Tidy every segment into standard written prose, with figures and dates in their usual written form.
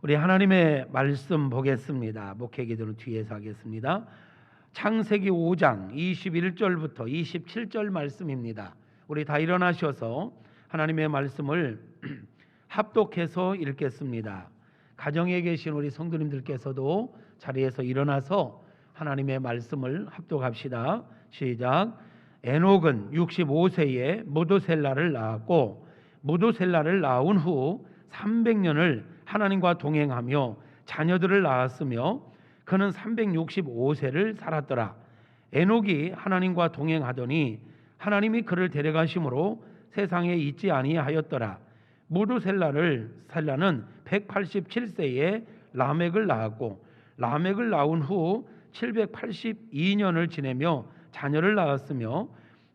우리 하나님의 말씀 보겠습니다. 목회기도는 뒤에서 하겠습니다. 창세기 5장 21절부터 27절 말씀입니다. 우리 다 일어나셔서 하나님의 말씀을 합독해서 읽겠습니다. 가정에 계신 우리 성도님들께서도 자리에서 일어나서 하나님의 말씀을 합독합시다. 시작. 에녹은 65세에 무두셀라를 낳았고 무두셀라를 낳은 후 300년을 하나님과 동행하며 자녀들을 낳았으며 그는 365세를 살았더라. 에녹이 하나님과 동행하더니 하나님이 그를 데려가심으로 세상에 있지 아니하였더라. 무두셀라는 187세에 라멕을 낳았고 라멕을 낳은 후 782년을 지내며 자녀를 낳았으며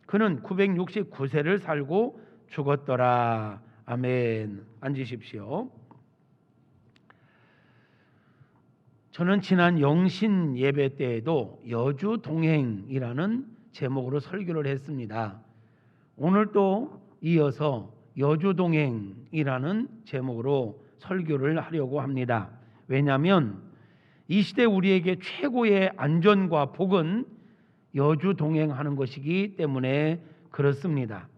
그는 969세를 살고 죽었더라. 아멘. 앉으십시오. 저는 지난 영신 예배 때에도 여주동행이라는 제목으로 설교를 했습니다. 오늘 또 이어서 여주동행이라는 제목으로 설교를 하려고 합니다. 왜냐하면 이 시대 우리에게 최고의 안전과 복은 여주동행하는 것이기 때문에 그렇습니다.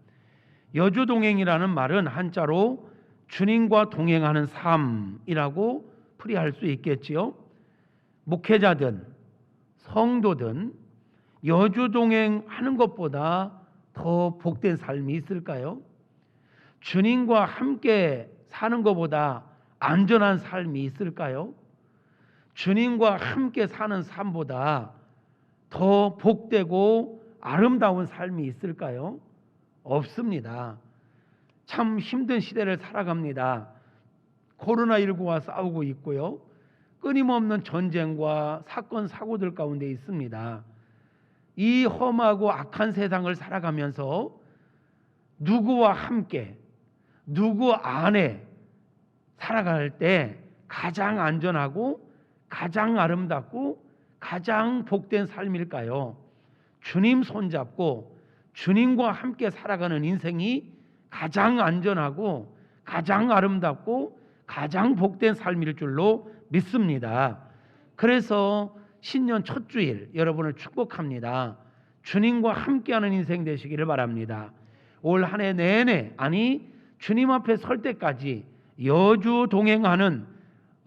여주동행이라는 말은 한자로 주님과 동행하는 삶이라고 풀이할 수 있겠지요. 목회자든 성도든 여주동행하는 것보다 더 복된 삶이 있을까요? 주님과 함께 사는 것보다 안전한 삶이 있을까요? 주님과 함께 사는 삶보다 더 복되고 아름다운 삶이 있을까요? 없습니다. 참 힘든 시대를 살아갑니다. 코로나19와 싸우고 있고요. 끊임없는 전쟁과 사건 사고들 가운데 있습니다. 이 험하고 악한 세상을 살아가면서 누구와 함께 누구 안에 살아갈 때 가장 안전하고 가장 아름답고 가장 복된 삶일까요? 주님 손잡고 주님과 함께 살아가는 인생이 가장 안전하고 가장 아름답고 가장 복된 삶일 줄로 믿습니다. 그래서 신년 첫 주일 여러분을 축복합니다. 주님과 함께하는 인생 되시기를 바랍니다. 올 한 해 내내 주님 앞에 설 때까지 여주 동행하는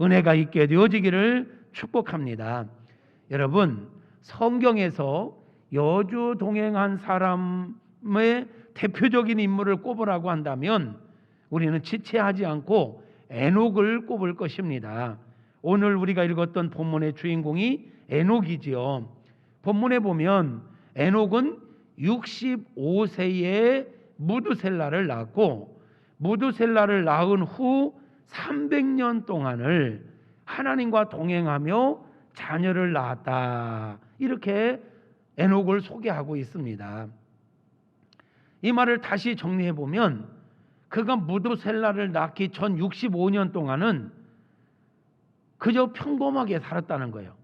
은혜가 있게 되어지기를 축복합니다. 여러분, 성경에서 여주 동행한 사람의 대표적인 인물을 꼽으라고 한다면 우리는 지체하지 않고 에녹을 꼽을 것입니다. 오늘 우리가 읽었던 본문의 주인공이 에녹이지요. 본문에 보면 에녹은 65세에 무두셀라를 낳았고 무두셀라를 낳은 후 300년 동안을 하나님과 동행하며 자녀를 낳았다. 이렇게 에녹을 소개하고 있습니다. 이 말을 다시 정리해 보면 그가 무두셀라를 낳기 전 65년 동안은 그저 평범하게 살았다는 거예요.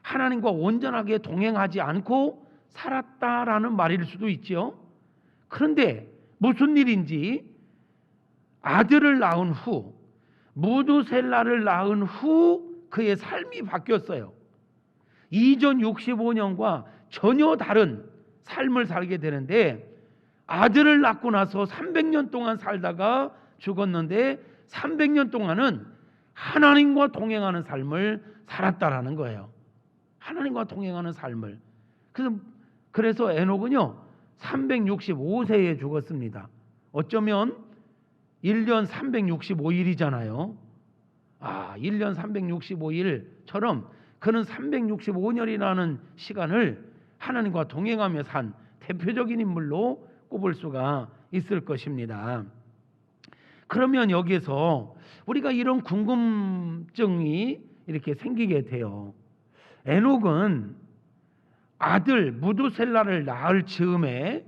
하나님과 온전하게 동행하지 않고 살았다라는 말일 수도 있죠. 그런데 무슨 일인지 아들을 낳은 후 무두셀라를 낳은 후 그의 삶이 바뀌었어요. 이전 65년과 전혀 다른 삶을 살게 되는데 아들을 낳고 나서 300년 동안 살다가 죽었는데 300년 동안은 하나님과 동행하는 삶을 살았다라는 거예요. 하나님과 동행하는 삶을. 그래서 에녹은요 365세에 죽었습니다. 어쩌면 1년 365일이잖아요. 1년 365일처럼 그는 365년이라는 시간을 하나님과 동행하며 산 대표적인 인물로 꼽을 수가 있을 것입니다. 그러면 여기에서 우리가 이런 궁금증이 이렇게 생기게 돼요. 에녹은 아들 무두셀라를 낳을 즈음에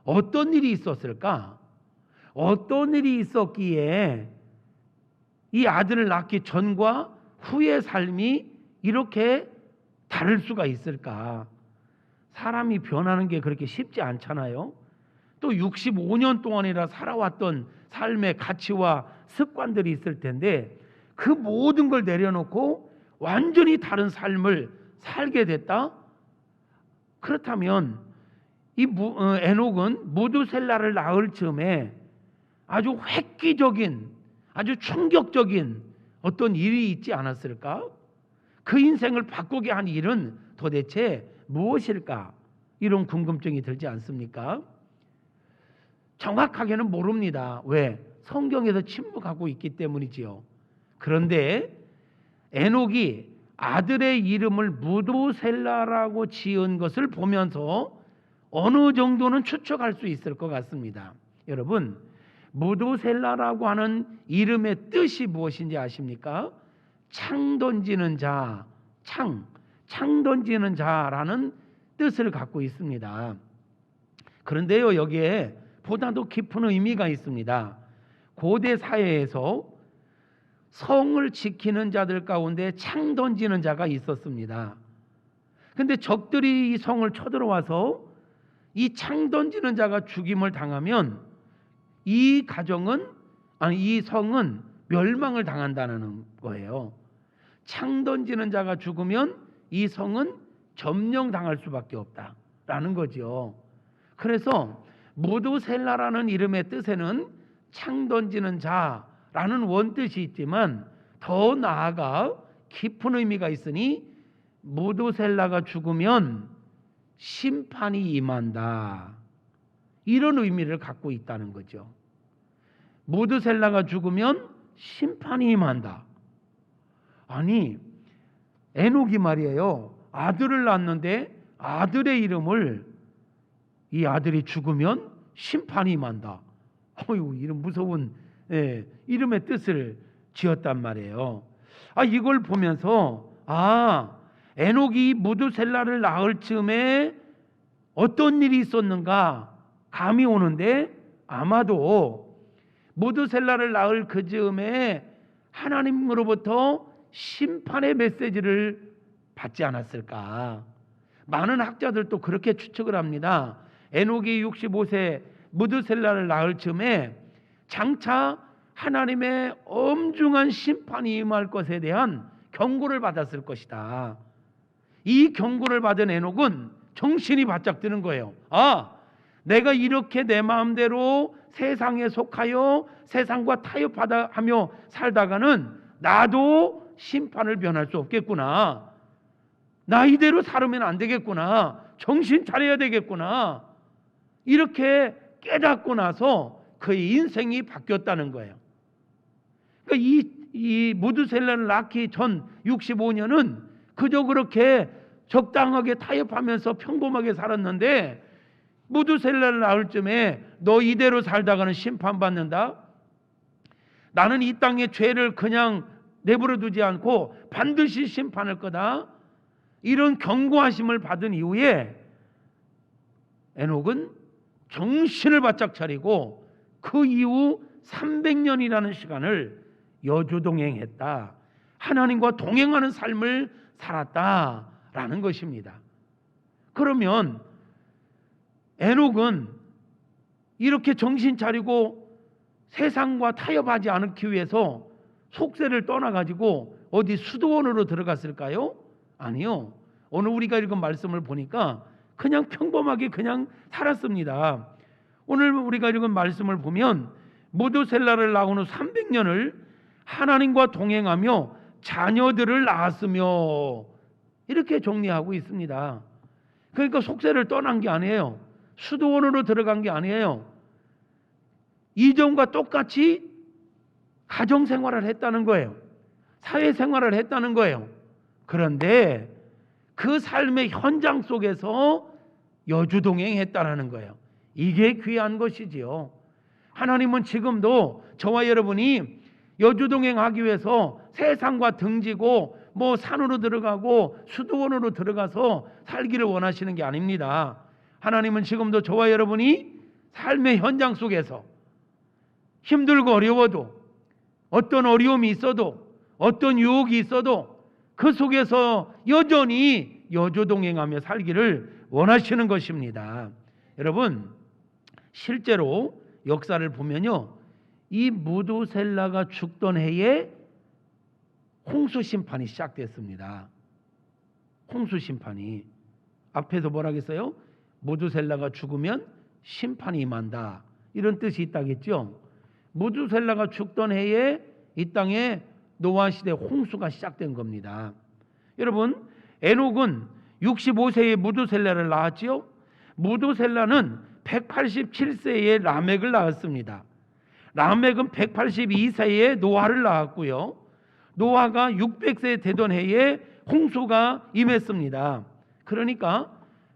어떤 일이 있었을까? 어떤 일이 있었기에 이 아들을 낳기 전과 후의 삶이 이렇게 다를 수가 있을까? 사람이 변하는 게 그렇게 쉽지 않잖아요. 또 65년 동안이나 살아왔던 삶의 가치와 습관들이 있을 텐데 그 모든 걸 내려놓고 완전히 다른 삶을 살게 됐다? 그렇다면 이 에녹은 무두셀라를 낳을 즈음에 아주 획기적인, 아주 충격적인 어떤 일이 있지 않았을까? 그 인생을 바꾸게 한 일은 도대체 무엇일까? 이런 궁금증이 들지 않습니까? 정확하게는 모릅니다. 왜? 성경에서 침묵하고 있기 때문이지요. 그런데 에녹이 아들의 이름을 무두셀라라고 지은 것을 보면서 어느 정도는 추측할 수 있을 것 같습니다. 여러분, 무두셀라라고 하는 이름의 뜻이 무엇인지 아십니까? 창 던지는 자, 창 던지는 자라는 뜻을 갖고 있습니다. 그런데요, 여기에 보다도 깊은 의미가 있습니다. 고대 사회에서 성을 지키는 자들 가운데 창 던지는 자가 있었습니다. 근데 적들이 이 성을 쳐들어와서 이 창 던지는 자가 죽임을 당하면 이 성은 멸망을 당한다는 거예요. 창 던지는 자가 죽으면 이 성은 점령당할 수밖에 없다라는 거죠. 그래서 무두셀라라는 이름의 뜻에는 창 던지는 자라는 원뜻이 있지만 더 나아가 깊은 의미가 있으니 무두셀라가 죽으면 심판이 임한다, 이런 의미를 갖고 있다는 거죠. 무두셀라가 죽으면 심판이 임한다. 아니, 에녹이 말이에요, 아들을 낳았는데 아들의 이름을, 이 아들이 죽으면 심판이 임한다. 어휴, 이런 무서운 이름의 뜻을 지었단 말이에요. 이걸 보면서 에녹이 무두셀라를 낳을 즈음에 어떤 일이 있었는가 감이 오는데, 아마도 무두셀라를 낳을 그 즈음에 하나님으로부터 심판의 메시지를 받지 않았을까. 많은 학자들도 그렇게 추측을 합니다. 에녹이 65세 무두셀라를 낳을 즈음에 장차 하나님의 엄중한 심판이 임할 것에 대한 경고를 받았을 것이다. 이 경고를 받은 에녹은 정신이 바짝 드는 거예요. 내가 이렇게 내 마음대로 세상에 속하여 세상과 타협하며 살다가는 나도 심판을 면할 수 없겠구나. 나 이대로 살으면 안 되겠구나. 정신 차려야 되겠구나. 이렇게 깨닫고 나서 그의 인생이 바뀌었다는 거예요. 그러니까 이 무두셀라를 낳기 전 65년은 그저 그렇게 적당하게 타협하면서 평범하게 살았는데, 무두셀라를 낳을 쯤에 너 이대로 살다가는 심판받는다. 나는 이 땅의 죄를 그냥 내버려 두지 않고 반드시 심판할 거다. 이런 경고하심을 받은 이후에 에녹은 정신을 바짝 차리고 그 이후 300년이라는 시간을 여주동행했다. 하나님과 동행하는 삶을 살았다라는 것입니다. 그러면 에녹은 이렇게 정신 차리고 세상과 타협하지 않기 위해서 속세를 떠나가지고 어디 수도원으로 들어갔을까요? 아니요. 오늘 우리가 읽은 말씀을 보니까 그냥 평범하게 그냥 살았습니다. 오늘 우리가 읽은 말씀을 보면 무두셀라를 낳은 후 300년을 하나님과 동행하며 자녀들을 낳았으며, 이렇게 정리하고 있습니다. 그러니까 속세를 떠난 게 아니에요. 수도원으로 들어간 게 아니에요. 이전과 똑같이 가정생활을 했다는 거예요. 사회생활을 했다는 거예요. 그런데 그 삶의 현장 속에서 여주동행했다는 거예요. 이게 귀한 것이지요. 하나님은 지금도 저와 여러분이 여주동행하기 위해서 세상과 등지고 산으로 들어가고 수도원으로 들어가서 살기를 원하시는 게 아닙니다. 하나님은 지금도 저와 여러분이 삶의 현장 속에서 힘들고 어려워도, 어떤 어려움이 있어도, 어떤 유혹이 있어도 그 속에서 여전히 여주동행하며 살기를 원하시는 것입니다. 여러분, 실제로 역사를 보면요, 이 무두셀라가 죽던 해에 홍수 심판이 시작됐습니다. 홍수 심판이 앞에서 뭐라 했어요? 무두셀라가 죽으면 심판이 임한다, 이런 뜻이 있다겠죠. 무두셀라가 죽던 해에 이 땅에 노아 시대 홍수가 시작된 겁니다. 여러분, 에녹은 65세에 무두셀라를 낳았지요. 무두셀라는 187세에 라멕을 낳았습니다. 라멕은 182세에 노아를 낳았고요. 노아가 600세 되던 해에 홍수가 임했습니다. 그러니까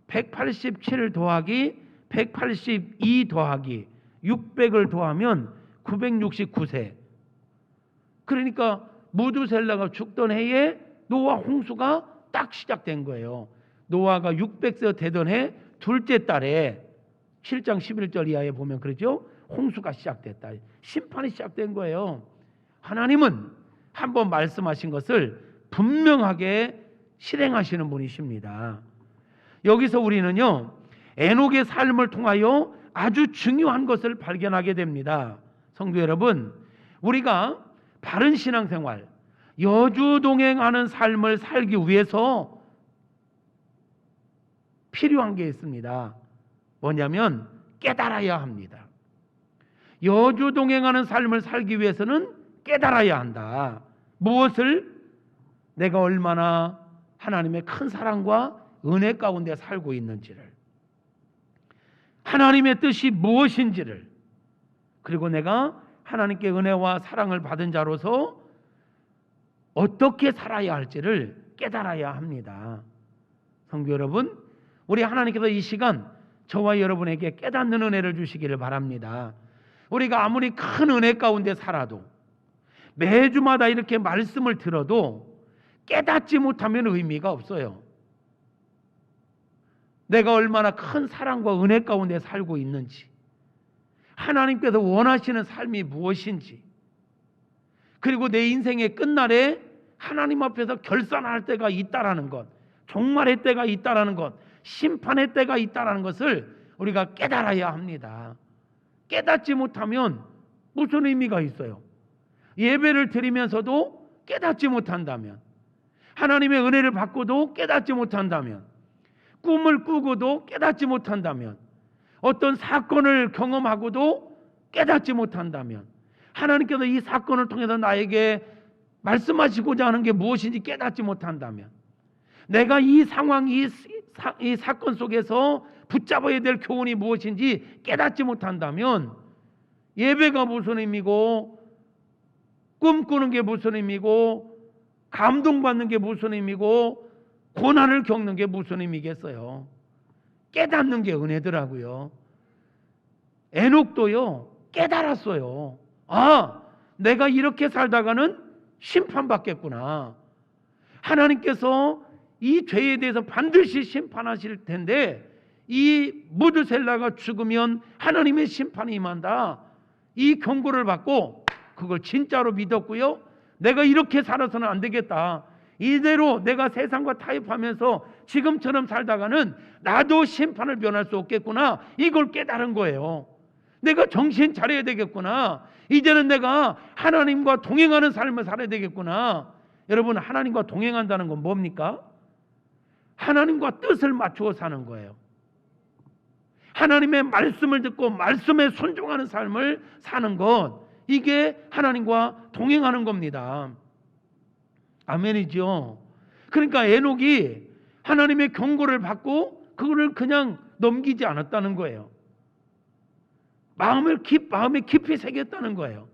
187 더하기 182 더하기 600을 더하면 969세. 그러니까 무두셀라가 죽던 해에 노아 홍수가 딱 시작된 거예요. 노아가 600세 되던 해 둘째 달에 7장 11절 이하에 보면 그러죠. 홍수가 시작됐다. 심판이 시작된 거예요. 하나님은 한번 말씀하신 것을 분명하게 실행하시는 분이십니다. 여기서 우리는요, 에녹의 삶을 통하여 아주 중요한 것을 발견하게 됩니다. 성도 여러분, 우리가 바른 신앙생활, 여주동행하는 삶을 살기 위해서 필요한 게 있습니다. 뭐냐면 깨달아야 합니다. 여주동행하는 삶을 살기 위해서는 깨달아야 한다. 무엇을? 내가 얼마나 하나님의 큰 사랑과 은혜 가운데 살고 있는지를, 하나님의 뜻이 무엇인지를, 그리고 내가 하나님께 은혜와 사랑을 받은 자로서 어떻게 살아야 할지를 깨달아야 합니다. 성도 여러분, 우리 하나님께서 이 시간 저와 여러분에게 깨닫는 은혜를 주시기를 바랍니다. 우리가 아무리 큰 은혜 가운데 살아도, 매주마다 이렇게 말씀을 들어도 깨닫지 못하면 의미가 없어요. 내가 얼마나 큰 사랑과 은혜 가운데 살고 있는지, 하나님께서 원하시는 삶이 무엇인지, 그리고 내 인생의 끝날에 하나님 앞에서 결산할 때가 있다라는 것, 종말의 때가 있다라는 것, 심판의 때가 있다라는 것을 우리가 깨달아야 합니다. 깨닫지 못하면 무슨 의미가 있어요? 예배를 드리면서도 깨닫지 못한다면, 하나님의 은혜를 받고도 깨닫지 못한다면, 꿈을 꾸고도 깨닫지 못한다면, 어떤 사건을 경험하고도 깨닫지 못한다면, 하나님께서 이 사건을 통해서 나에게 말씀하시고자 하는 게 무엇인지 깨닫지 못한다면, 내가 이 상황, 이 사건 속에서 붙잡아야 될 교훈이 무엇인지 깨닫지 못한다면, 예배가 무슨 의미고, 꿈꾸는 게 무슨 의미고, 감동받는 게 무슨 의미고, 고난을 겪는 게 무슨 의미겠어요? 깨닫는 게 은혜더라고요. 에녹도요, 깨달았어요. 아, 내가 이렇게 살다가는 심판받겠구나. 하나님께서 이 죄에 대해서 반드시 심판하실 텐데, 이 무두셀라가 죽으면 하나님의 심판이 임한다, 이 경고를 받고 그걸 진짜로 믿었고요. 내가 이렇게 살아서는 안 되겠다. 이대로 내가 세상과 타협하면서 지금처럼 살다가는 나도 심판을 면할 수 없겠구나, 이걸 깨달은 거예요. 내가 정신 차려야 되겠구나. 이제는 내가 하나님과 동행하는 삶을 살아야 되겠구나. 여러분, 하나님과 동행한다는 건 뭡니까? 하나님과 뜻을 맞추어 사는 거예요. 하나님의 말씀을 듣고 말씀에 순종하는 삶을 사는 것, 이게 하나님과 동행하는 겁니다. 아멘이죠. 그러니까 에녹이 하나님의 경고를 받고 그거를 그냥 넘기지 않았다는 거예요. 마음에 깊이 새겼다는 거예요.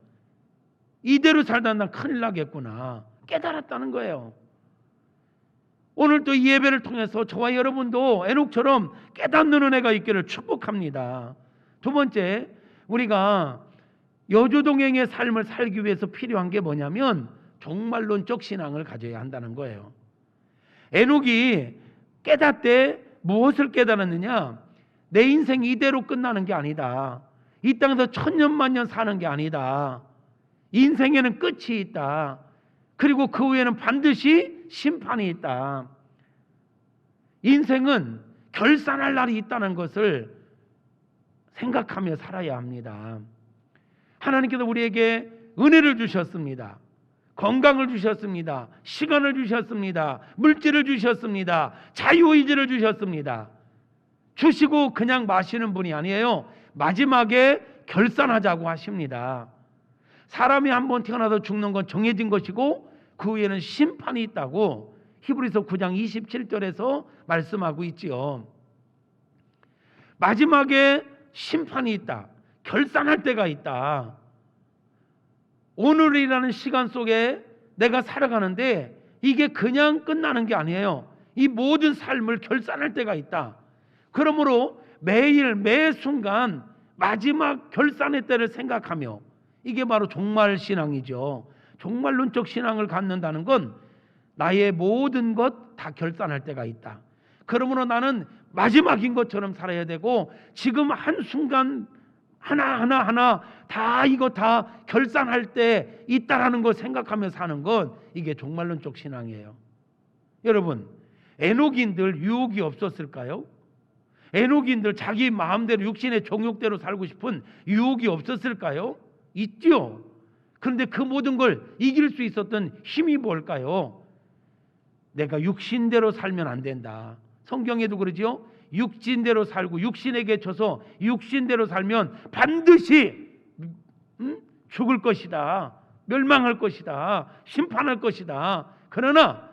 이대로 살다 난 큰일 나겠구나, 깨달았다는 거예요. 오늘 또 이 예배를 통해서 저와 여러분도 에녹처럼 깨닫는 은혜가 있기를 축복합니다. 두 번째, 우리가 여주동행의 삶을 살기 위해서 필요한 게 뭐냐면 종말론적 신앙을 가져야 한다는 거예요. 에녹이 깨닫되 무엇을 깨달았느냐? 내 인생이 이대로 끝나는 게 아니다. 이 땅에서 천년만년 사는 게 아니다. 인생에는 끝이 있다. 그리고 그 후에는 반드시 심판이 있다. 인생은 결산할 날이 있다는 것을 생각하며 살아야 합니다. 하나님께서 우리에게 은혜를 주셨습니다. 건강을 주셨습니다. 시간을 주셨습니다. 물질을 주셨습니다. 자유의지를 주셨습니다. 주시고 그냥 마시는 분이 아니에요. 마지막에 결산하자고 하십니다. 사람이 한번 태어나서 죽는 건 정해진 것이고 그 후에는 심판이 있다고 히브리서 9장 27절에서 말씀하고 있지요. 마지막에 심판이 있다. 결산할 때가 있다. 오늘이라는 시간 속에 내가 살아가는데 이게 그냥 끝나는 게 아니에요. 이 모든 삶을 결산할 때가 있다. 그러므로 매일 매 순간 마지막 결산의 때를 생각하며, 이게 바로 종말신앙이죠. 종말론적 신앙을 갖는다는 건 나의 모든 것 다 결산할 때가 있다. 그러므로 나는 마지막인 것처럼 살아야 되고 지금 한순간 하나하나 다 이거 다 결산할 때 있다라는 걸 생각하며 사는 건 이게 종말론적 신앙이에요. 여러분, 에녹인들 유혹이 없었을까요? 에녹인들 자기 마음대로 육신의 정욕대로 살고 싶은 유혹이 없었을까요? 있죠. 그런데 그 모든 걸 이길 수 있었던 힘이 뭘까요? 내가 육신대로 살면 안 된다. 성경에도 그러죠. 육신대로 살고 육신에게 져서 육신대로 살면 반드시 죽을 것이다. 멸망할 것이다. 심판할 것이다. 그러나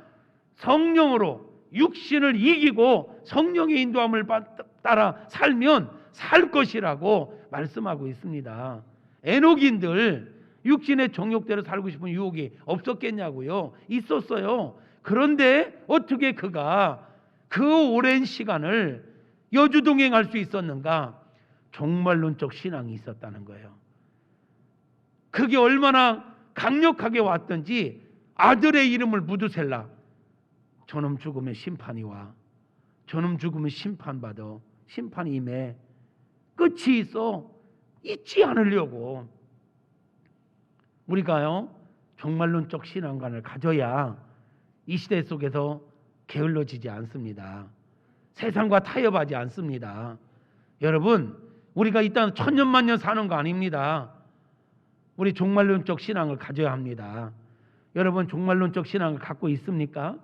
성령으로 육신을 이기고 성령의 인도함을 따라 살면 살 것이라고 말씀하고 있습니다. 에녹인들 육신의 정욕대로 살고 싶은 유혹이 없었겠냐고요? 있었어요. 그런데 어떻게 그가 그 오랜 시간을 여주동행할 수 있었는가? 종말론적 신앙이 있었다는 거예요. 그게 얼마나 강력하게 왔던지 아들의 이름을 무두셀라, 저놈 죽으면 심판이 와, 저놈 죽으면 심판받아, 심판이 임해, 끝이 있어, 잊지 않으려고. 우리가요 종말론적 신앙관을 가져야 이 시대 속에서 게을러지지 않습니다. 세상과 타협하지 않습니다. 여러분, 우리가 일단 천년만년 사는 거 아닙니다. 우리 종말론적 신앙을 가져야 합니다. 여러분, 종말론적 신앙을 갖고 있습니까?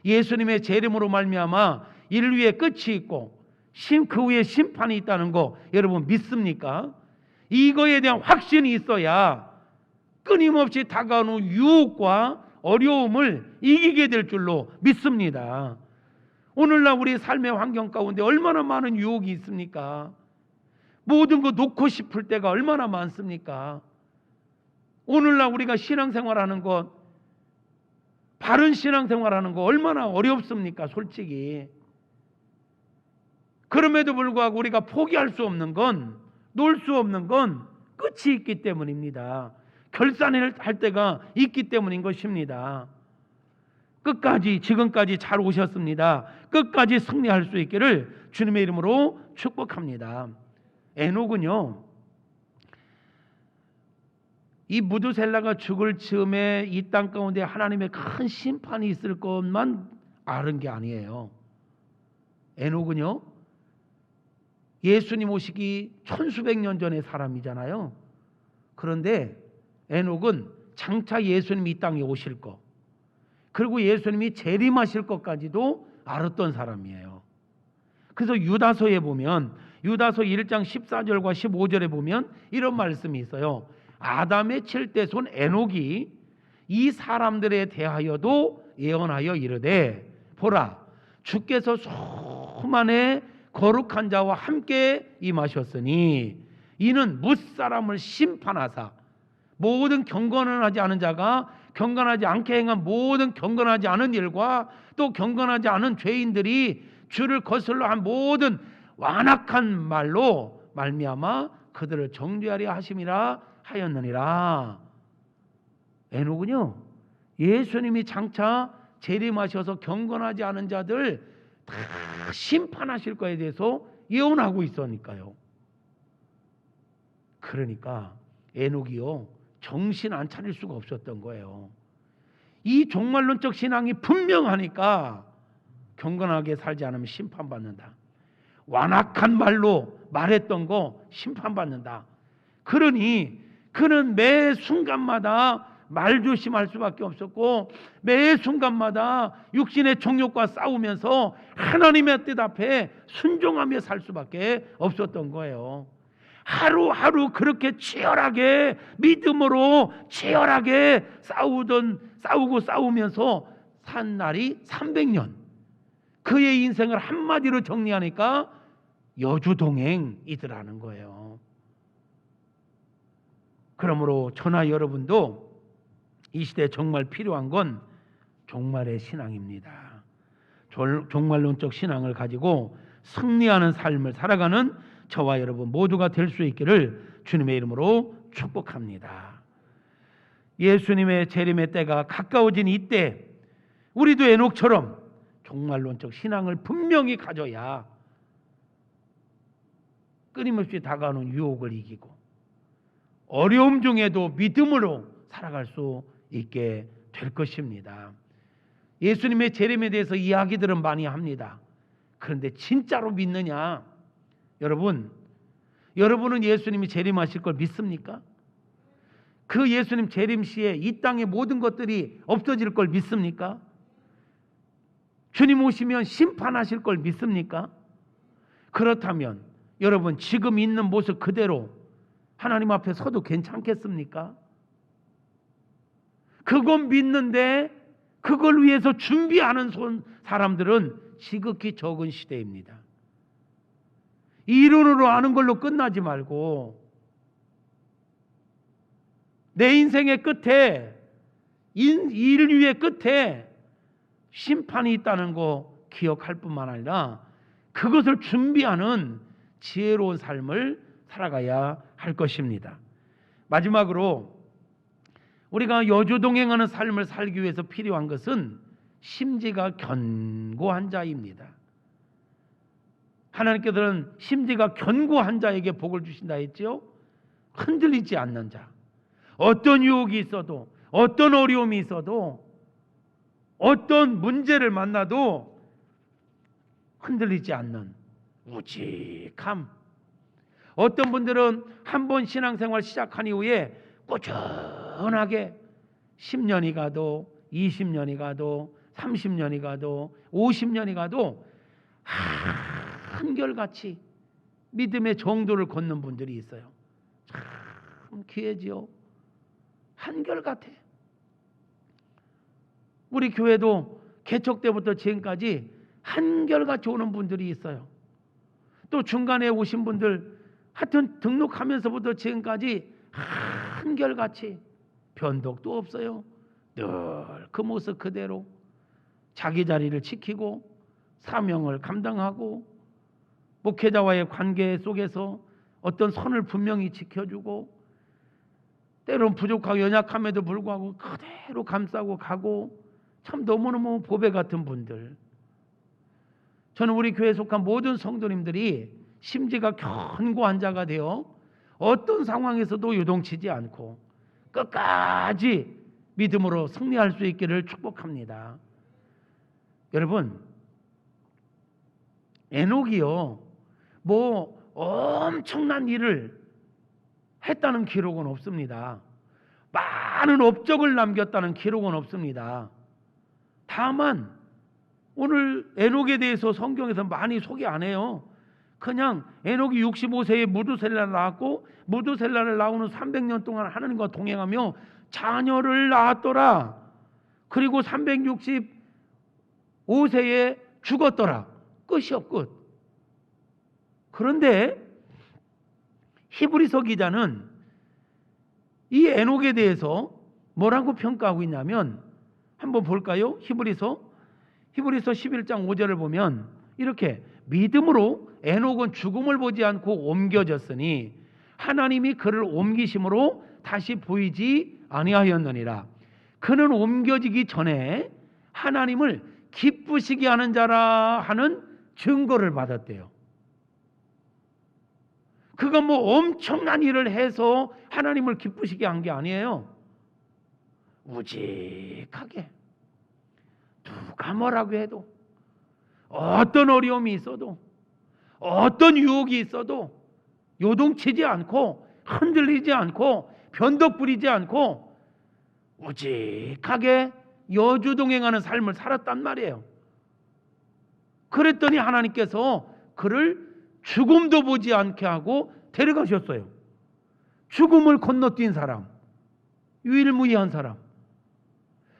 예수님의 재림으로 말미암아 인류의 끝이 있고 그 후에 심판이 있다는 거 여러분 믿습니까? 이거에 대한 확신이 있어야 끊임없이 다가오는 유혹과 어려움을 이기게 될 줄로 믿습니다. 오늘날 우리 삶의 환경 가운데 얼마나 많은 유혹이 있습니까? 모든 거 놓고 싶을 때가 얼마나 많습니까? 오늘날 우리가 신앙생활하는 것, 바른 신앙생활하는 거 얼마나 어렵습니까? 솔직히. 그럼에도 불구하고 우리가 포기할 수 없는 건, 놓을 수 없는 건 끝이 있기 때문입니다. 결산을 할 때가 있기 때문인 것입니다. 끝까지, 지금까지 잘 오셨습니다. 끝까지 승리할 수 있기를 주님의 이름으로 축복합니다. 에녹은요, 이 무두셀라가 죽을 즈음에 이 땅 가운데 하나님의 큰 심판이 있을 것만 아는 게 아니에요. 에녹은요, 예수님 오시기 천수백 년 전의 사람이잖아요. 그런데 에녹은 장차 예수님이 이 땅에 오실 것, 그리고 예수님이 재림하실 것까지도 알았던 사람이에요. 그래서 유다서에 보면, 유다서 1장 14절과 15절에 보면 이런 말씀이 있어요. 아담의 7대 손 에녹이 이 사람들에 대하여도 예언하여 이르되, 보라, 주께서 수만의 거룩한 자와 함께 임하셨으니 이는 뭇사람을 심판하사 모든 경건하지 않은 자가 경건하지 않게 행한 모든 경건하지 않은 일과 또 경건하지 않은 죄인들이 주를 거슬러 한 모든 완악한 말로 말미암아 그들을 정죄하려 하심이라 하였느니라. 에녹은요, 예수님이 장차 재림하셔서 경건하지 않은 자들 다 심판하실 거에 대해서 예언하고 있으니까요. 그러니까 에녹이요, 정신 안 차릴 수가 없었던 거예요. 이 종말론적 신앙이 분명하니까 경건하게 살지 않으면 심판받는다. 완악한 말로 말했던 거 심판받는다. 그러니 그는 매 순간마다 말조심할 수밖에 없었고 매 순간마다 육신의 정욕과 싸우면서 하나님의 뜻 앞에 순종하며 살 수밖에 없었던 거예요. 하루하루 그렇게 치열하게 믿음으로 치열하게 싸우면서 산 날이 300년. 그의 인생을 한마디로 정리하니까 여주동행이더라는 거예요. 그러므로 저나 여러분도 이 시대에 정말 필요한 건 종말의 신앙입니다. 종말론적 신앙을 가지고 승리하는 삶을 살아가는 저와 여러분 모두가 될 수 있기를 주님의 이름으로 축복합니다. 예수님의 재림의 때가 가까워진 이때 우리도 에녹처럼 종말론적 신앙을 분명히 가져야 끊임없이 다가오는 유혹을 이기고 어려움 중에도 믿음으로 살아갈 수 있게 될 것입니다. 예수님의 재림에 대해서 이야기들은 많이 합니다. 그런데 진짜로 믿느냐? 여러분은 예수님이 재림하실 걸 믿습니까? 그 예수님 재림 시에 이 땅의 모든 것들이 없어질 걸 믿습니까? 주님 오시면 심판하실 걸 믿습니까? 그렇다면 여러분 지금 있는 모습 그대로 하나님 앞에 서도 괜찮겠습니까? 그건 믿는데 그걸 위해서 준비하는 사람들은 지극히 적은 시대입니다. 이론으로 아는 걸로 끝나지 말고 내 인생의 끝에 인류의 끝에 심판이 있다는 거 기억할 뿐만 아니라 그것을 준비하는 지혜로운 삶을 살아가야 할 것입니다. 마지막으로 우리가 여주동행하는 삶을 살기 위해서 필요한 것은 심지가 견고한 자입니다. 하나님께서는 심지가 견고한 자에게 복을 주신다 했죠. 흔들리지 않는 자. 어떤 유혹이 있어도 어떤 어려움이 있어도 어떤 문제를 만나도 흔들리지 않는 우직함. 어떤 분들은 한 번 신앙생활 시작한 이후에 꾸준하게 10년이 가도 20년이 가도 30년이 가도 50년이 가도 한결같이 믿음의 정도를 걷는 분들이 있어요. 참 귀하지요. 한결같아. 우리 교회도 개척 때부터 지금까지 한결같이 오는 분들이 있어요. 또 중간에 오신 분들 하여튼 등록하면서부터 지금까지 한결같이 변덕도 없어요. 늘 그 모습 그대로 자기 자리를 지키고 사명을 감당하고 목회자와의 관계 속에서 어떤 선을 분명히 지켜주고 때론 부족하고 연약함에도 불구하고 그대로 감싸고 가고 참 너무너무 보배 같은 분들. 저는 우리 교회에 속한 모든 성도님들이 심지가 견고한 자가 되어 어떤 상황에서도 요동치지 않고 끝까지 믿음으로 승리할 수 있기를 축복합니다. 여러분, 에녹이요 뭐 엄청난 일을 했다는 기록은 없습니다. 많은 업적을 남겼다는 기록은 없습니다. 다만 오늘 에녹에 대해서 성경에서 많이 소개 안 해요. 그냥 에녹이 65세에 무두셀라를 낳았고 무두셀라를 낳은 후 300년 동안 하나님과 동행하며 자녀를 낳았더라. 그리고 365세에 죽었더라. 끝이요, 끝. 그런데 히브리서 기자는 이 에녹에 대해서 뭐라고 평가하고 있냐면 한번 볼까요? 히브리서 11장 5절을 보면 이렇게 믿음으로 에녹은 죽음을 보지 않고 옮겨졌으니 하나님이 그를 옮기심으로 다시 보이지 아니하였느니라. 그는 옮겨지기 전에 하나님을 기쁘시게 하는 자라 하는 증거를 받았대요. 그건 뭐 엄청난 일을 해서 하나님을 기쁘시게 한 게 아니에요. 우직하게 누가 뭐라고 해도 어떤 어려움이 있어도 어떤 유혹이 있어도 요동치지 않고 흔들리지 않고 변덕 부리지 않고 우직하게 여주동행하는 삶을 살았단 말이에요. 그랬더니 하나님께서 그를 죽음도 보지 않게 하고 데려가셨어요. 죽음을 건너뛴 사람, 유일무이한 사람.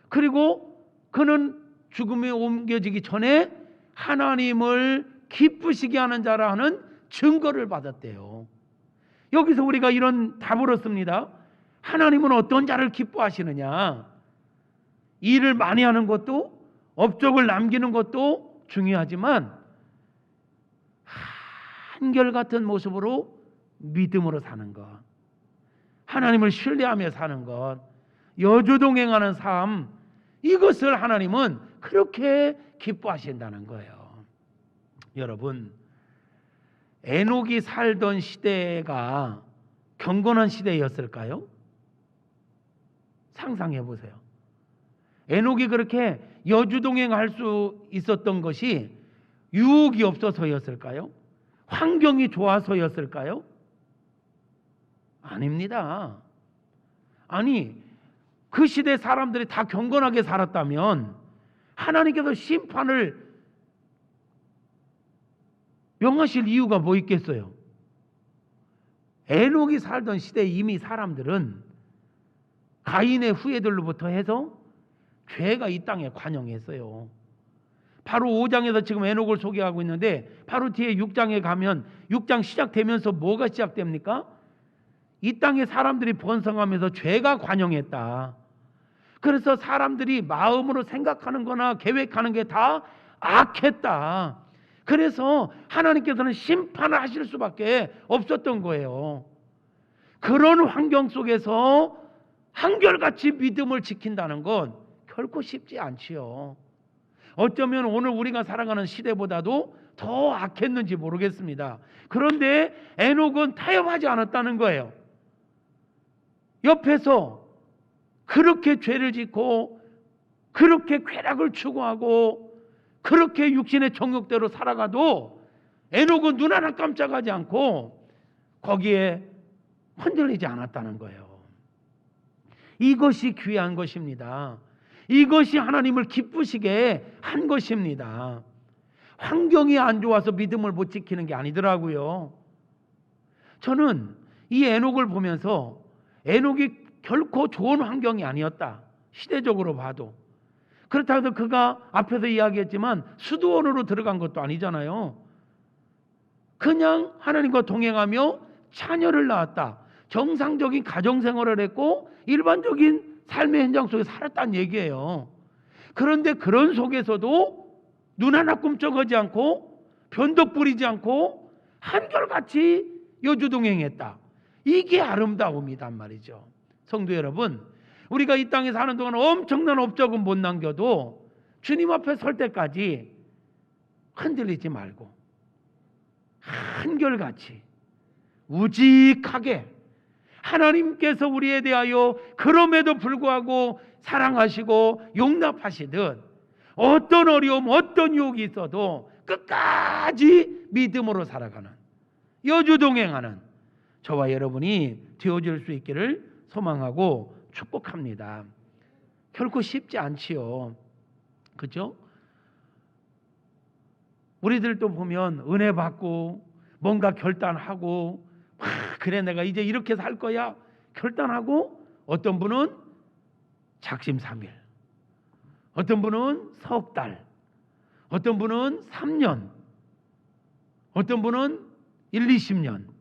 그리고 그는 죽음에 옮겨지기 전에 하나님을 기쁘시게 하는 자라 하는 증거를 받았대요. 여기서 우리가 이런 답을 얻습니다. 하나님은 어떤 자를 기뻐하시느냐? 일을 많이 하는 것도, 업적을 남기는 것도 중요하지만 한결같은 모습으로 믿음으로 사는 것, 하나님을 신뢰하며 사는 것, 여주동행하는 삶, 이것을 하나님은 그렇게 기뻐하신다는 거예요. 여러분, 에녹이 살던 시대가 경건한 시대였을까요? 상상해 보세요. 에녹이 그렇게 여주동행할 수 있었던 것이 유혹이 없어서였을까요? 환경이 좋아서였을까요? 아닙니다. 아니, 그 시대 사람들이 다 경건하게 살았다면 하나님께서 심판을 명하실 이유가 뭐 있겠어요? 에녹이 살던 시대에 이미 사람들은 가인의 후예들로부터 해서 죄가 이 땅에 관영했어요. 바로 5장에서 지금 에녹을 소개하고 있는데 바로 뒤에 6장에 가면 6장 시작되면서 뭐가 시작됩니까? 이 땅에 사람들이 번성하면서 죄가 관영했다. 그래서 사람들이 마음으로 생각하는 거나 계획하는 게 다 악했다. 그래서 하나님께서는 심판을 하실 수밖에 없었던 거예요. 그런 환경 속에서 한결같이 믿음을 지킨다는 건 결코 쉽지 않지요. 어쩌면 오늘 우리가 살아가는 시대보다도 더 악했는지 모르겠습니다. 그런데 에녹은 타협하지 않았다는 거예요. 옆에서 그렇게 죄를 짓고 그렇게 쾌락을 추구하고 그렇게 육신의 정욕대로 살아가도 에녹은 눈 하나 깜짝하지 않고 거기에 흔들리지 않았다는 거예요. 이것이 귀한 것입니다. 이것이 하나님을 기쁘시게 한 것입니다. 환경이 안 좋아서 믿음을 못 지키는 게 아니더라고요. 저는 이 에녹을 보면서 에녹이 결코 좋은 환경이 아니었다. 시대적으로 봐도. 그렇다고 해서 그가 앞에서 이야기했지만 수도원으로 들어간 것도 아니잖아요. 그냥 하나님과 동행하며 자녀를 낳았다. 정상적인 가정생활을 했고 일반적인 삶의 현장 속에 살았다는 얘기예요. 그런데 그런 속에서도 눈 하나 꿈쩍하지 않고 변덕 부리지 않고 한결같이 여주동행했다. 이게 아름다움이단 말이죠. 성도 여러분, 우리가 이 땅에 사는 동안 엄청난 업적은 못 남겨도 주님 앞에 설 때까지 흔들리지 말고 한결같이 우직하게 하나님께서 우리에 대하여 그럼에도 불구하고 사랑하시고 용납하시듯 어떤 어려움, 어떤 유혹이 있어도 끝까지 믿음으로 살아가는 여주동행하는 저와 여러분이 되어질 수 있기를 소망하고 축복합니다. 결코 쉽지 않지요. 그렇죠? 우리들도 보면 은혜 받고 뭔가 결단하고 그래 내가 이제 이렇게 살 거야 결단하고 어떤 분은 작심삼일, 어떤 분은 석 달, 어떤 분은 3년, 어떤 분은 1, 20년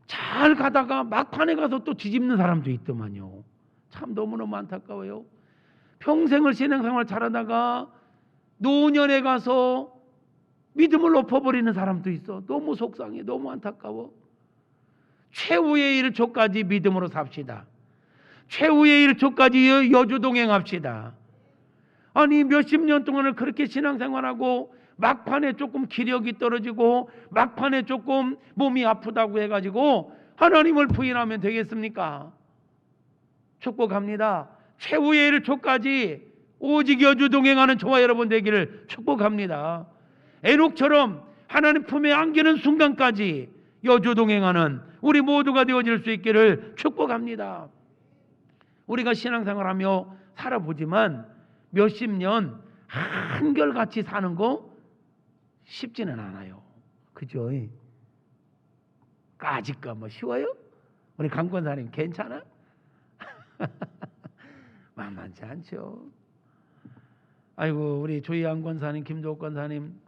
잘 가다가 막판에 가서 또 뒤집는 사람도 있더만요. 참 너무너무 안타까워요. 평생을 신앙생활 잘하다가 노년에 가서 믿음을 엎어버리는 사람도 있어. 너무 속상해, 너무 안타까워. 최후의 일초까지 믿음으로 삽시다. 최후의 일초까지 여주동행합시다. 아니 몇십 년 동안을 그렇게 신앙생활하고 막판에 조금 기력이 떨어지고 막판에 조금 몸이 아프다고 해가지고 하나님을 부인하면 되겠습니까? 축복합니다. 최후의 일초까지 오직 여주동행하는 저와 여러분 되기를 축복합니다. 에녹처럼 하나님 품에 안기는 순간까지 여주동행하는 우리 모두가 되어질 수 있기를 축복합니다. 우리가 신앙생활하며 살아보지만 몇십 년 한결같이 사는 거 쉽지는 않아요. 그죠? 까짓거 뭐 쉬워요? 우리 강권사님 괜찮아? 만만치 않죠. 아이고 우리 조희안 권사님, 김도욱 권사님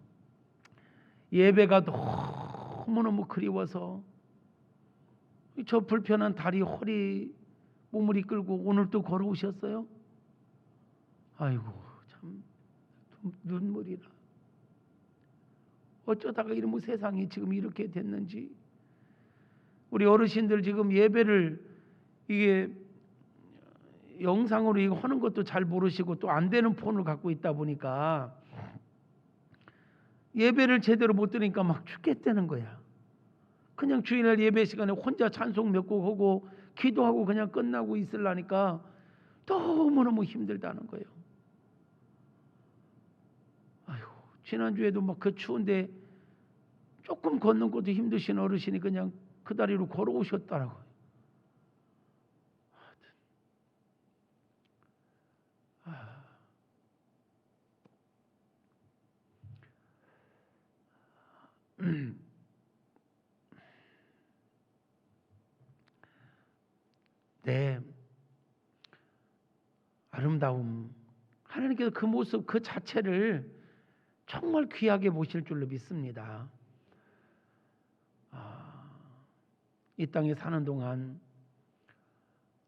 예배가 너무너무 그리워서 저 불편한 다리, 허리, 몸을 이끌고 오늘 또 걸어오셨어요. 아이고 참 눈물이 나. 어쩌다가 이런 세상이 지금 이렇게 됐는지. 우리 어르신들 지금 예배를 이게 영상으로 이거 하는 것도 잘 모르시고 또 안 되는 폰을 갖고 있다 보니까 예배를 제대로 못 들으니까 막 죽겠다는 거야. 그냥 주일날 예배 시간에 혼자 찬송 몇 곡 하고 기도하고 그냥 끝나고 있으려니까 너무너무 힘들다는 거예요. 아이고, 지난주에도 막 그 추운데 조금 걷는 것도 힘드신 어르신이 그냥 그 다리로 걸어오셨더라고요. 네, 아름다움. 하나님께서 그 모습 그 자체를 정말 귀하게 보실 줄로 믿습니다. 이 땅에 사는 동안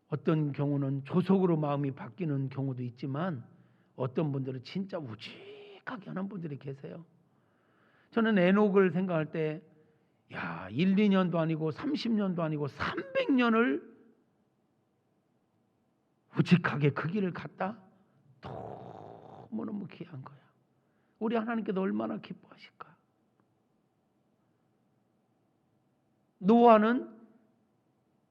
어떤 경우는 조속으로 마음이 바뀌는 경우도 있지만 어떤 분들은 진짜 우직하게 하는 분들이 계세요. 저는 에녹을 생각할 때 1, 2년도 아니고 30년도 아니고 300년을 우직하게 그 길을 갔다? 너무너무 귀한 거야. 우리 하나님께서 얼마나 기뻐하실까? 노아는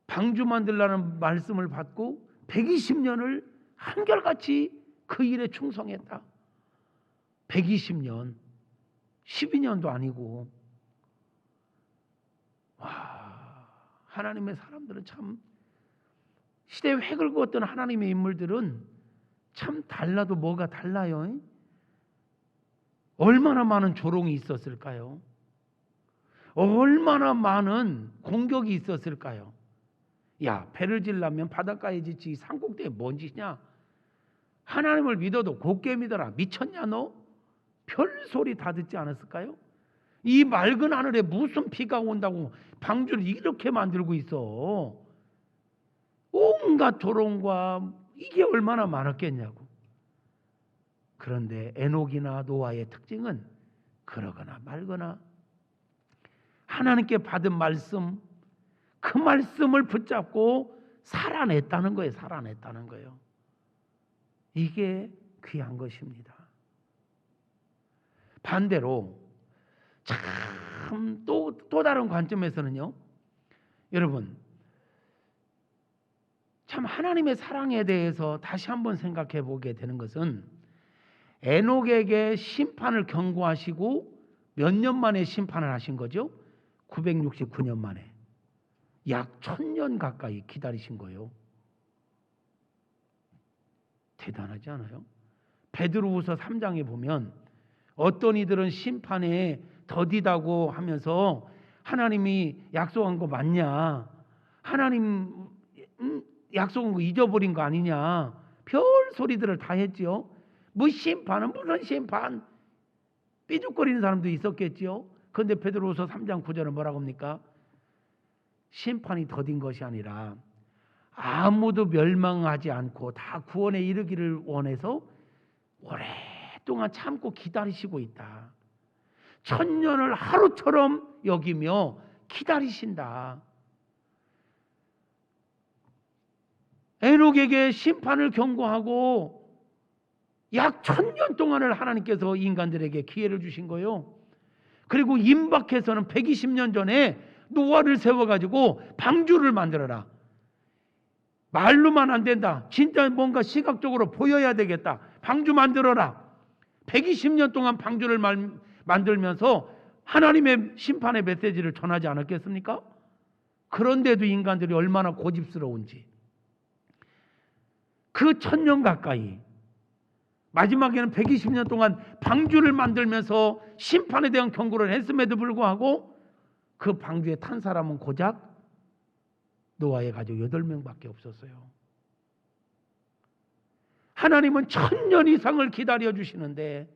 방주 만들라는 말씀을 받고 120년을 한결같이 그 일에 충성했다. 120년, 12년도 아니고. 와, 하나님의 사람들은 참 시대에 획을 그었던 하나님의 인물들은 참 달라도 뭐가 달라요. 얼마나 많은 조롱이 있었을까요? 얼마나 많은 공격이 있었을까요? 야, 배를 질려면 바닷가에 짓지 산꼭대기에 뭔 짓이냐? 하나님을 믿어도 곱게 믿어라. 미쳤냐 너? 별소리 다 듣지 않았을까요? 이 맑은 하늘에 무슨 비가 온다고 방주를 이렇게 만들고 있어. 온갖 조롱과 이게 얼마나 많았겠냐고. 그런데 에녹이나 노아의 특징은 그러거나 말거나 하나님께 받은 말씀, 그 말씀을 붙잡고 살아냈다는 거예요. 살아냈다는 거예요. 이게 귀한 것입니다. 반대로 참 또 다른 관점에서는요, 여러분 참 하나님의 사랑에 대해서 다시 한번 생각해 보게 되는 것은 에녹에게 심판을 경고하시고 몇 년 만에 심판을 하신 거죠? 969년 만에. 약 1000년 가까이 기다리신 거예요. 대단하지 않아요? 베드로후서 3장에 보면 어떤 이들은 심판에 더디다고 하면서 하나님이 약속한 거 맞냐? 하나님 약속한 거 잊어버린 거 아니냐? 별 소리들을 다 했지요. 뭐 심판은 무슨 심판? 삐죽거리는 사람도 있었겠지요. 그런데 베드로후서 3장 9절은 뭐라고 합니까? 심판이 더딘 것이 아니라 아무도 멸망하지 않고 다 구원에 이르기를 원해서 오랫동안 참고 기다리시고 있다. 1000년을 하루처럼 여기며 기다리신다. 에녹에게 심판을 경고하고 약 1000년 동안을 하나님께서 인간들에게 기회를 주신 거예요. 그리고 임박해서는 120년 전에 노아를 세워가지고 방주를 만들어라. 말로만 안 된다. 진짜 뭔가 시각적으로 보여야 되겠다. 방주 만들어라. 120년 동안 방주를 만들면서 하나님의 심판의 메시지를 전하지 않았겠습니까? 그런데도 인간들이 얼마나 고집스러운지. 그 1000년 가까이, 마지막에는 120년 동안 방주를 만들면서 심판에 대한 경고를 했음에도 불구하고 그 방주에 탄 사람은 고작 노아의 가족 8명밖에 없었어요. 하나님은 1000년 이상을 기다려 주시는데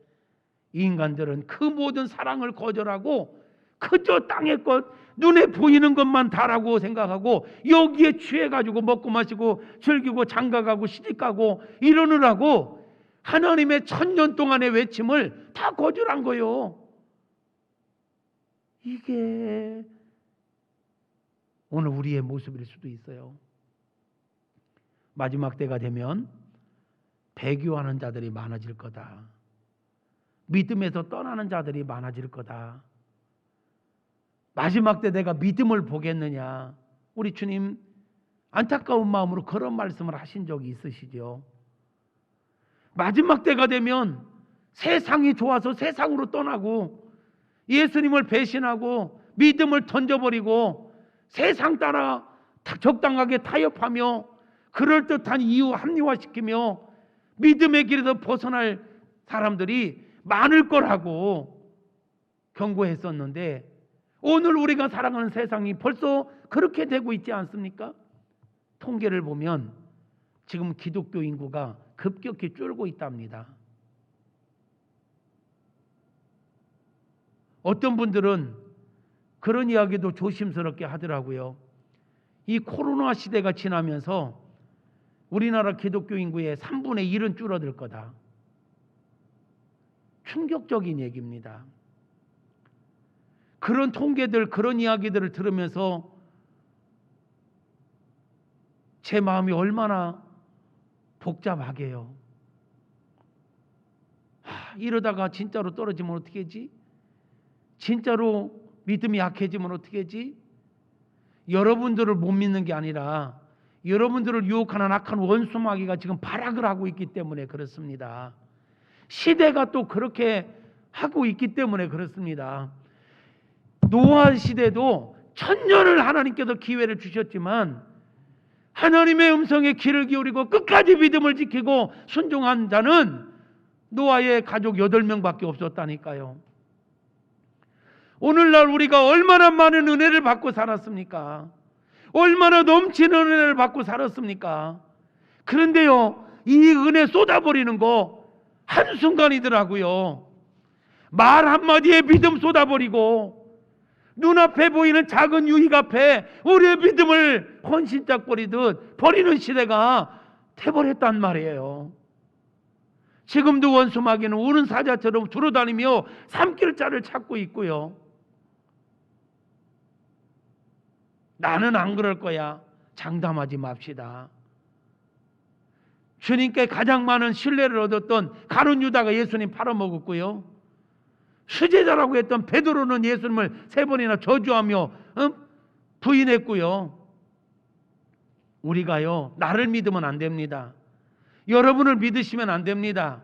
이 인간들은 그 모든 사랑을 거절하고 그저 땅의 것, 눈에 보이는 것만 다라고 생각하고 여기에 취해가지고 먹고 마시고 즐기고 장가가고 시집가고 이러느라고 하나님의 1000년 동안의 외침을 다 거절한 거예요. 이게 오늘 우리의 모습일 수도 있어요. 마지막 때가 되면 배교하는 자들이 많아질 거다. 믿음에서 떠나는 자들이 많아질 거다. 마지막 때 내가 믿음을 보겠느냐? 우리 주님 안타까운 마음으로 그런 말씀을 하신 적이 있으시죠. 마지막 때가 되면 세상이 좋아서 세상으로 떠나고 예수님을 배신하고 믿음을 던져버리고 세상 따라 적당하게 타협하며 그럴듯한 이유 합리화시키며 믿음의 길에서 벗어날 사람들이 많을 거라고 경고했었는데 오늘 우리가 살아가는 세상이 벌써 그렇게 되고 있지 않습니까? 통계를 보면 지금 기독교 인구가 급격히 줄고 있답니다. 어떤 분들은 그런 이야기도 조심스럽게 하더라고요. 이 코로나 시대가 지나면서 우리나라 기독교 인구의 3분의 1은 줄어들 거다. 충격적인 얘기입니다. 그런 통계들, 그런 이야기들을 들으면서 제 마음이 얼마나 복잡하게요. 이러다가 진짜로 떨어지면 어떻게 하지? 진짜로 믿음이 약해지면 어떻게 하지? 여러분들을 못 믿는 게 아니라 여러분들을 유혹하는 악한 원수 마귀가 지금 발악을 하고 있기 때문에 그렇습니다. 시대가 또 그렇게 하고 있기 때문에 그렇습니다. 노아 시대도 1000년을 하나님께서 기회를 주셨지만 하나님의 음성에 귀를 기울이고 끝까지 믿음을 지키고 순종한 자는 노아의 가족 8명밖에 없었다니까요. 오늘날 우리가 얼마나 많은 은혜를 받고 살았습니까? 얼마나 넘치는 은혜를 받고 살았습니까? 그런데요, 이 은혜 쏟아버리는 거 한순간이더라고요. 말 한마디에 믿음 쏟아버리고 눈앞에 보이는 작은 유익 앞에 우리의 믿음을 헌신짝 버리듯 버리는 시대가 돼버렸단 말이에요. 지금도 원수 마귀는 우는 사자처럼 두루다니며 삼킬 자를 찾고 있고요. 나는 안 그럴 거야. 장담하지 맙시다. 주님께 가장 많은 신뢰를 얻었던 가룟 유다가 예수님 팔아먹었고요. 수제자라고 했던 베드로는 예수님을 3번이나 저주하며 부인했고요. 우리가요, 나를 믿으면 안 됩니다. 여러분을 믿으시면 안 됩니다.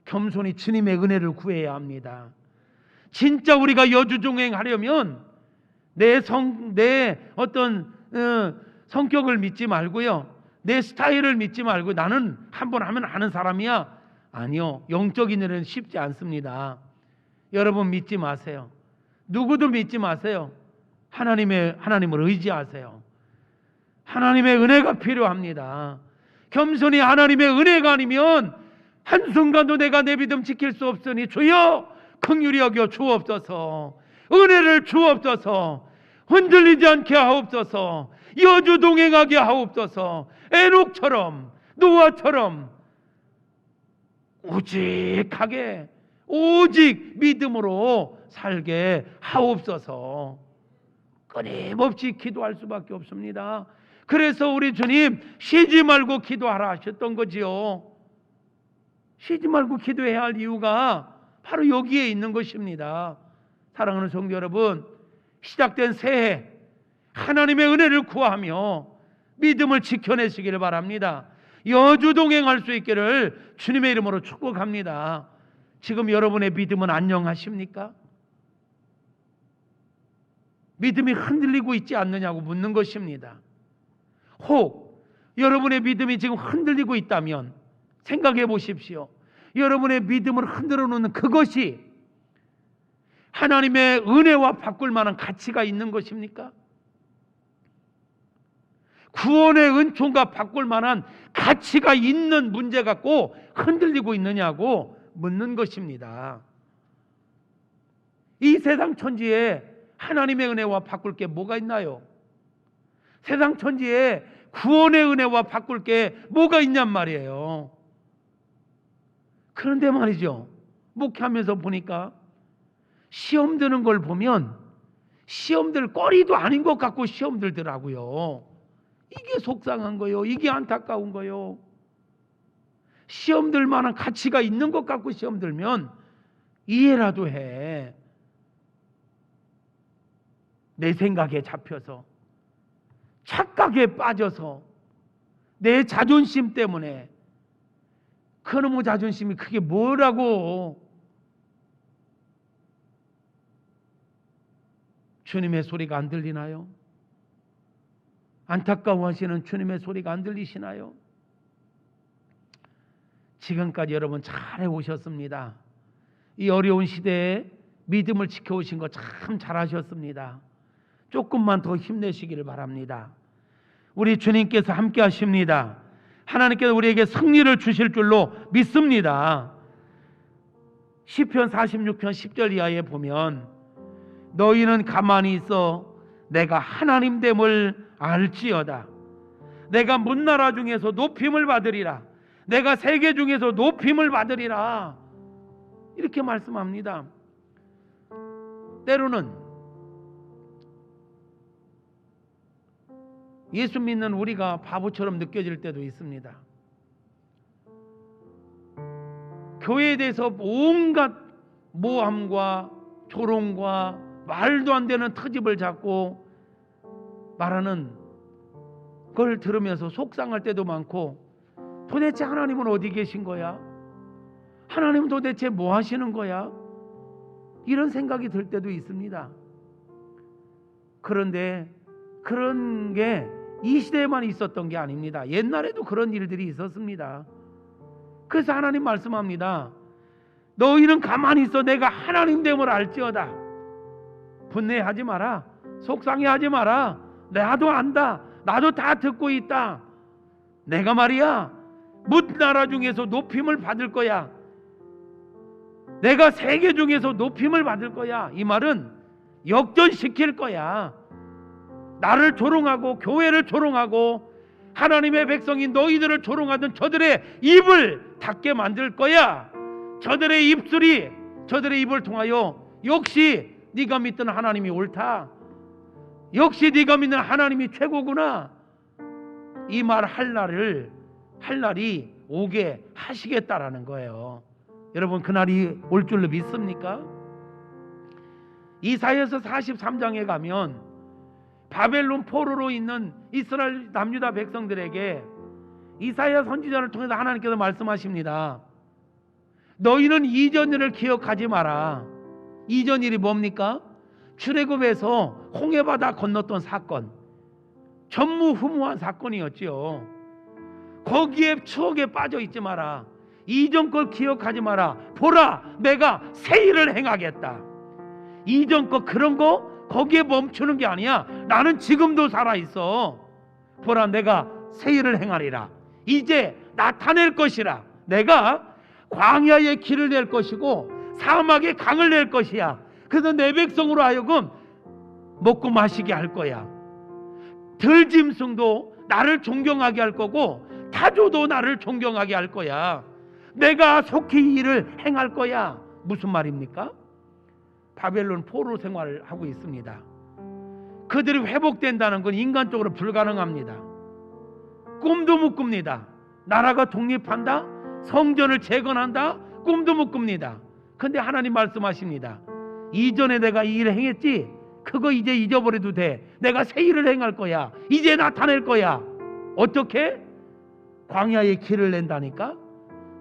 겸손히 주님의 은혜를 구해야 합니다. 진짜 우리가 여주종행하려면 내 어떤 성격을 믿지 말고요, 내 스타일을 믿지 말고 나는 한번 하면 아는 사람이야. 아니요, 영적인 일은 쉽지 않습니다. 여러분 믿지 마세요. 누구도 믿지 마세요. 하나님을 의지하세요. 하나님의 은혜가 필요합니다. 겸손히 하나님의 은혜가 아니면 한순간도 내가 내 믿음 지킬 수 없으니 주여 긍휼히 여겨 주옵소서. 은혜를 주옵소서. 흔들리지 않게 하옵소서. 여주 동행하게 하옵소서. 에녹처럼 노아처럼 오직하게 오직 믿음으로 살게 하옵소서. 끊임없이 기도할 수밖에 없습니다. 그래서 우리 주님 쉬지 말고 기도하라 하셨던 거지요. 쉬지 말고 기도해야 할 이유가 바로 여기에 있는 것입니다. 사랑하는 성도 여러분, 시작된 새해 하나님의 은혜를 구하며 믿음을 지켜내시기를 바랍니다. 여주 동행할 수 있기를 주님의 이름으로 축복합니다. 지금 여러분의 믿음은 안녕하십니까? 믿음이 흔들리고 있지 않느냐고 묻는 것입니다. 혹 여러분의 믿음이 지금 흔들리고 있다면 생각해 보십시오. 여러분의 믿음을 흔들어 놓는 그것이 하나님의 은혜와 바꿀 만한 가치가 있는 것입니까? 구원의 은총과 바꿀 만한 가치가 있는 문제 갖고 흔들리고 있느냐고 묻는 것입니다. 이 세상 천지에 하나님의 은혜와 바꿀 게 뭐가 있나요? 세상 천지에 구원의 은혜와 바꿀 게 뭐가 있냔 말이에요. 그런데 말이죠, 목회하면서 보니까 시험 드는 걸 보면 시험들 거리도 아닌 것 같고 시험 들더라고요. 이게 속상한 거요. 이게 안타까운 거요. 시험 들 만한 가치가 있는 것 같고 시험 들면 이해라도 해. 내 생각에 잡혀서, 착각에 빠져서, 내 자존심 때문에. 그놈의 자존심이 그게 뭐라고. 주님의 소리가 안 들리나요? 안타까워하시는 주님의 소리가 안 들리시나요? 지금까지 여러분 잘 해오셨습니다. 이 어려운 시대에 믿음을 지켜오신 거 참 잘하셨습니다. 조금만 더 힘내시기를 바랍니다. 우리 주님께서 함께 하십니다. 하나님께서 우리에게 승리를 주실 줄로 믿습니다. 시편 46편 10절 이하에 보면 너희는 가만히 있어 내가 하나님됨을 알지어다. 내가 문나라 중에서 높임을 받으리라. 내가 세계 중에서 높임을 받으리라. 이렇게 말씀합니다. 때로는 예수 믿는 우리가 바보처럼 느껴질 때도 있습니다. 교회에 대해서 온갖 모함과 조롱과 말도 안 되는 트집을 잡고 말하는 걸 들으면서 속상할 때도 많고, 도대체 하나님은 어디 계신 거야? 하나님은 도대체 뭐 하시는 거야? 이런 생각이 들 때도 있습니다. 그런데 그런 게 이 시대에만 있었던 게 아닙니다. 옛날에도 그런 일들이 있었습니다. 그래서 하나님 말씀합니다. 너희는 가만히 있어 내가 하나님됨을 알지어다. 분해하지 마라. 속상해하지 마라. 나도 안다. 나도 다 듣고 있다. 내가 말이야 문나라 중에서 높임을 받을 거야. 내가 세계 중에서 높임을 받을 거야. 이 말은 역전시킬 거야. 나를 조롱하고 교회를 조롱하고 하나님의 백성인 너희들을 조롱하던 저들의 입을 닫게 만들 거야. 저들의 입술이, 저들의 입을 통하여 역시 네가 믿던 하나님이 옳다. 역시 네가 믿는 하나님이 최고구나. 이 말 할 날이 오게 하시겠다라는 거예요. 여러분 그날이 올 줄로 믿습니까? 이사야서 43장에 가면 바벨론 포로로 있는 이스라엘 남유다 백성들에게 이사야 선지자를 통해서 하나님께서 말씀하십니다. 너희는 이전 일을 기억하지 마라. 이전 일이 뭡니까? 출애굽에서 홍해바다 건넜던 사건, 전무후무한 사건이었지요. 거기에 추억에 빠져 있지 마라. 이전 걸 기억하지 마라. 보라, 내가 새 일을 행하겠다. 이전 거 그런 거 거기에 멈추는 게 아니야. 나는 지금도 살아있어. 보라, 내가 새 일을 행하리라. 이제 나타낼 것이라. 내가 광야에 길을 낼 것이고 사막에 강을 낼 것이야. 그래서 내 백성으로 하여금 먹고 마시게 할 거야. 들짐승도 나를 존경하게 할 거고 타조도 나를 존경하게 할 거야. 내가 속히 이 일을 행할 거야. 무슨 말입니까? 바벨론 포로 생활을 하고 있습니다. 그들이 회복된다는 건 인간적으로 불가능합니다. 꿈도 못 꿉니다. 나라가 독립한다? 성전을 재건한다? 꿈도 못 꿉니다. 근데 하나님 말씀하십니다. 이전에 내가 이 일을 행했지? 그거 이제 잊어버려도 돼. 내가 새 일을 행할 거야. 이제 나타낼 거야. 어떻게? 광야에 길을 낸다니까?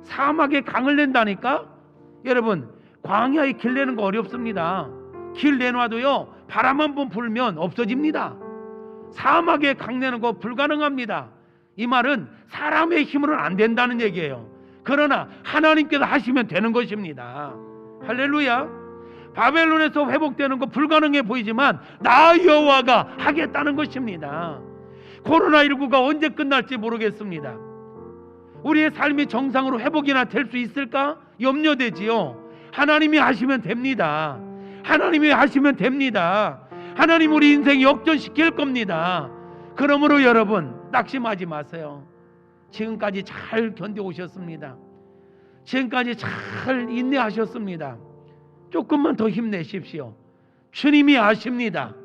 사막에 강을 낸다니까? 여러분, 광야에 길 내는 거 어렵습니다. 길 내놔도요 바람 한 번 불면 없어집니다. 사막에 강 내는 거 불가능합니다. 이 말은 사람의 힘으로는 안 된다는 얘기예요. 그러나 하나님께서 하시면 되는 것입니다. 할렐루야. 바벨론에서 회복되는 거 불가능해 보이지만 나 여호와가 하겠다는 것입니다. 코로나19가 언제 끝날지 모르겠습니다. 우리의 삶이 정상으로 회복이나 될 수 있을까? 염려되지요. 하나님이 하시면 됩니다. 하나님이 하시면 됩니다. 하나님 우리 인생 역전시킬 겁니다. 그러므로 여러분 낙심하지 마세요. 지금까지 잘 견뎌오셨습니다. 지금까지 잘 인내하셨습니다. 조금만 더 힘내십시오. 주님이 아십니다.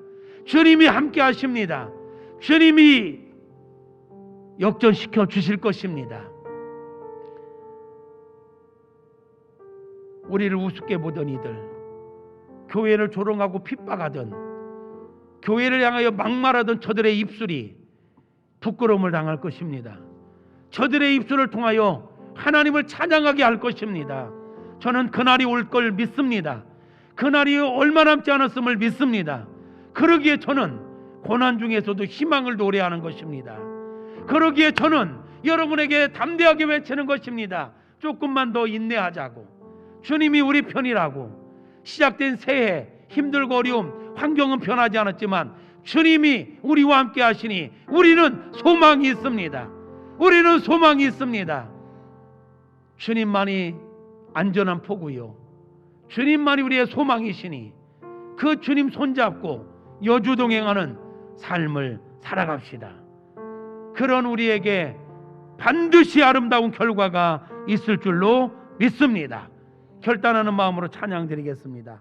주님이 함께 하십니다. 주님이 역전시켜 주실 것입니다. 우리를 우습게 보던 이들, 교회를 조롱하고 핍박하던, 교회를 향하여 막말하던 저들의 입술이 부끄러움을 당할 것입니다. 저들의 입술을 통하여 하나님을 찬양하게 할 것입니다. 저는 그날이 올 걸 믿습니다. 그날이 얼마 남지 않았음을 믿습니다. 그러기에 저는 고난 중에서도 희망을 노래하는 것입니다. 그러기에 저는 여러분에게 담대하게 외치는 것입니다. 조금만 더 인내하자고. 주님이 우리 편이라고. 시작된 새해 힘들고 어려움, 환경은 변하지 않았지만 주님이 우리와 함께 하시니 우리는 소망이 있습니다. 우리는 소망이 있습니다. 주님만이 안전한 포구요, 주님만이 우리의 소망이시니 그 주님 손잡고 여주동행하는 삶을 살아갑시다. 그런 우리에게 반드시 아름다운 결과가 있을 줄로 믿습니다. 결단하는 마음으로 찬양 드리겠습니다.